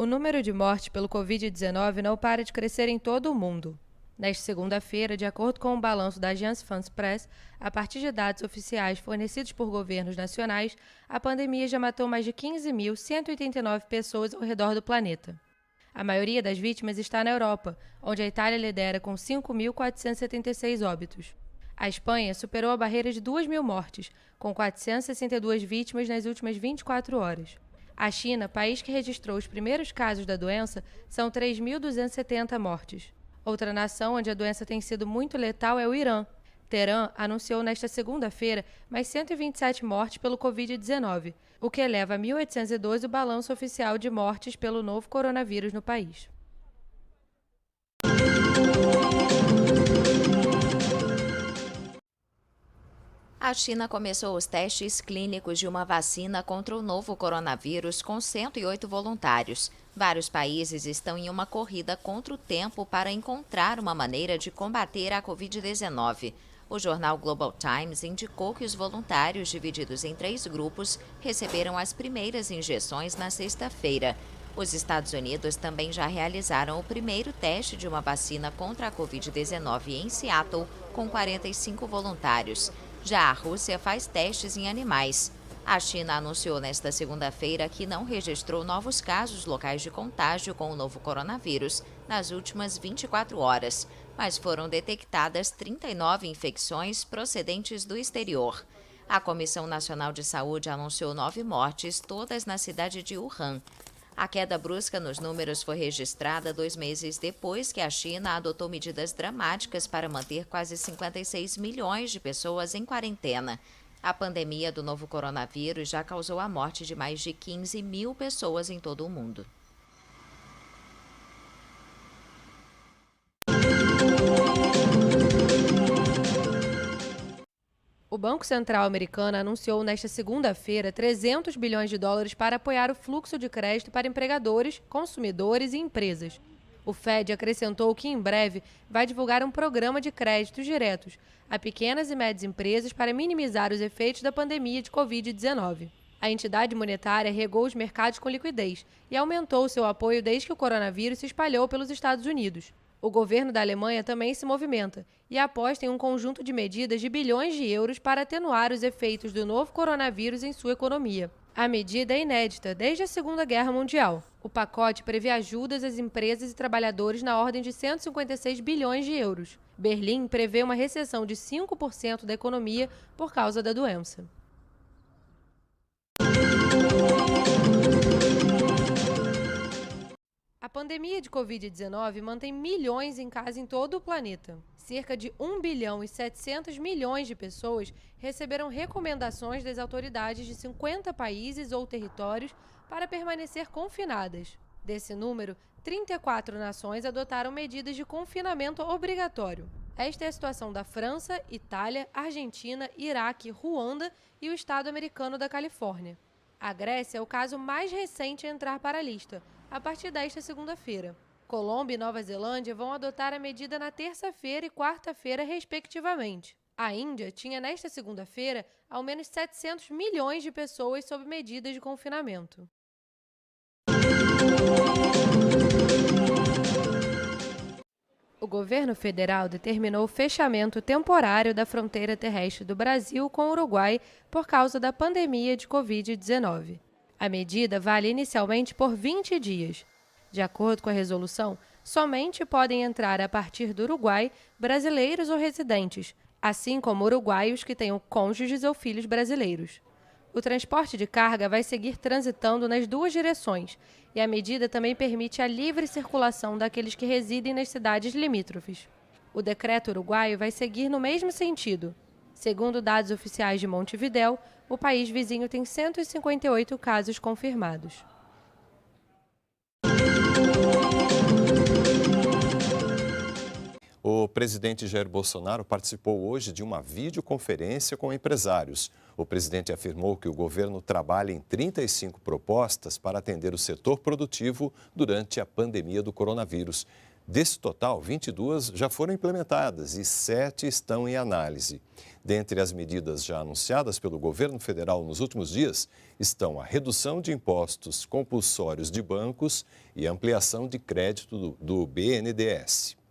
O número de mortes pelo Covid-19 não para de crescer em todo o mundo. Nesta segunda-feira, de acordo com o balanço da Agence France-Presse, a partir de dados oficiais fornecidos por governos nacionais, a pandemia já matou mais de 15.189 pessoas ao redor do planeta. A maioria das vítimas está na Europa, onde a Itália lidera com 5.476 óbitos. A Espanha superou a barreira de 2.000 mortes, com 462 vítimas nas últimas 24 horas. A China, país que registrou os primeiros casos da doença, são 3.270 mortes. Outra nação onde a doença tem sido muito letal é o Irã. Teherã anunciou nesta segunda-feira mais 127 mortes pelo Covid-19, o que eleva a 1.812 o balanço oficial de mortes pelo novo coronavírus no país. A China começou os testes clínicos de uma vacina contra o novo coronavírus com 108 voluntários. Vários países estão em uma corrida contra o tempo para encontrar uma maneira de combater a Covid-19. O jornal Global Times indicou que os voluntários, divididos em 3 grupos, receberam as primeiras injeções na sexta-feira. Os Estados Unidos também já realizaram o primeiro teste de uma vacina contra a Covid-19 em Seattle, com 45 voluntários. Já a Rússia faz testes em animais. A China anunciou nesta segunda-feira que não registrou novos casos locais de contágio com o novo coronavírus nas últimas 24 horas, mas foram detectadas 39 infecções procedentes do exterior. A Comissão Nacional de Saúde anunciou 9 mortes, todas na cidade de Wuhan. A queda brusca nos números foi registrada 2 meses depois que a China adotou medidas dramáticas para manter quase 56 milhões de pessoas em quarentena. A pandemia do novo coronavírus já causou a morte de mais de 15 mil pessoas em todo o mundo. O Banco Central americano anunciou nesta segunda-feira 300 bilhões de dólares para apoiar o fluxo de crédito para empregadores, consumidores e empresas. O Fed acrescentou que em breve vai divulgar um programa de créditos diretos a pequenas e médias empresas para minimizar os efeitos da pandemia de Covid-19. A entidade monetária regou os mercados com liquidez e aumentou seu apoio desde que o coronavírus se espalhou pelos Estados Unidos. O governo da Alemanha também se movimenta e aposta em um conjunto de medidas de bilhões de euros para atenuar os efeitos do novo coronavírus em sua economia. A medida é inédita desde a Segunda Guerra Mundial. O pacote prevê ajudas às empresas e trabalhadores na ordem de 156 bilhões de euros. Berlim prevê uma recessão de 5% da economia por causa da doença. A pandemia de Covid-19 mantém milhões em casa em todo o planeta. Cerca de 1 bilhão e 700 milhões de pessoas receberam recomendações das autoridades de 50 países ou territórios para permanecer confinadas. Desse número, 34 nações adotaram medidas de confinamento obrigatório. Esta é a situação da França, Itália, Argentina, Iraque, Ruanda e o estado americano da Califórnia. A Grécia é o caso mais recente a entrar para a lista, a partir desta segunda-feira. Colômbia e Nova Zelândia vão adotar a medida na terça-feira e quarta-feira, respectivamente. A Índia tinha nesta segunda-feira ao menos 700 milhões de pessoas sob medidas de confinamento. O governo federal determinou o fechamento temporário da fronteira terrestre do Brasil com o Uruguai por causa da pandemia de Covid-19. A medida vale inicialmente por 20 dias. De acordo com a resolução, somente podem entrar a partir do Uruguai brasileiros ou residentes, assim como uruguaios que tenham cônjuges ou filhos brasileiros. O transporte de carga vai seguir transitando nas 2 direções e a medida também permite a livre circulação daqueles que residem nas cidades limítrofes. O decreto uruguaio vai seguir no mesmo sentido. Segundo dados oficiais de Montevidéu, o país vizinho tem 158 casos confirmados. O presidente Jair Bolsonaro participou hoje de uma videoconferência com empresários. O presidente afirmou que o governo trabalha em 35 propostas para atender o setor produtivo durante a pandemia do coronavírus. Desse total, 22 já foram implementadas e 7 estão em análise. Dentre as medidas já anunciadas pelo governo federal nos últimos dias estão a redução de impostos compulsórios de bancos e a ampliação de crédito do BNDES.